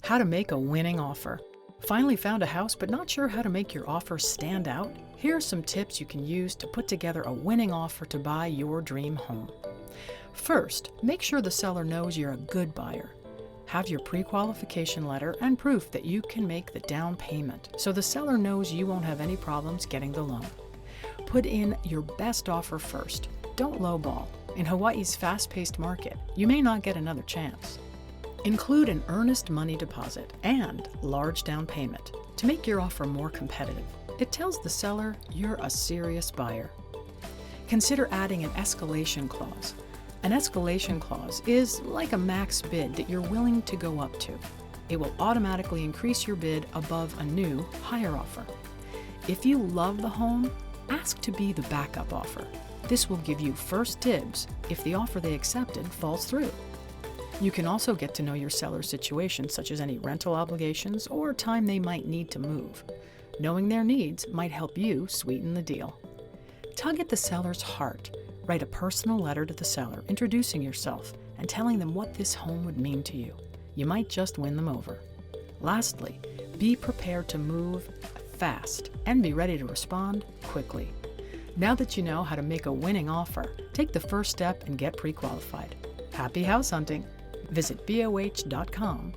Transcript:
How to make a winning offer. Finally found a house but not sure how to make your offer stand out? Here are some tips you can use to put together a winning offer to buy your dream home. First, make sure the seller knows you're a good buyer. Have your pre-qualification letter and proof that you can make the down payment so the seller knows you won't have any problems getting the loan. Put in your best offer first. Don't lowball. In Hawaii's fast-paced market, you may not get another chance. Include an earnest money deposit and large down payment to make your offer more competitive. It tells the seller you're a serious buyer. Consider adding an escalation clause. An escalation clause is like a max bid that you're willing to go up to. It will automatically increase your bid above a new, higher offer. If you love the home, ask to be the backup offer. This will give you first dibs if the offer they accepted falls through. You can also get to know your seller's situation, such as any rental obligations or time they might need to move. Knowing their needs might help you sweeten the deal. Tug at the seller's heart. Write a personal letter to the seller introducing yourself and telling them what this home would mean to you. You might just win them over. Lastly, be prepared to move fast and be ready to respond quickly. Now that you know how to make a winning offer, take the first step and get pre-qualified. Happy house hunting! Visit boh.com/home.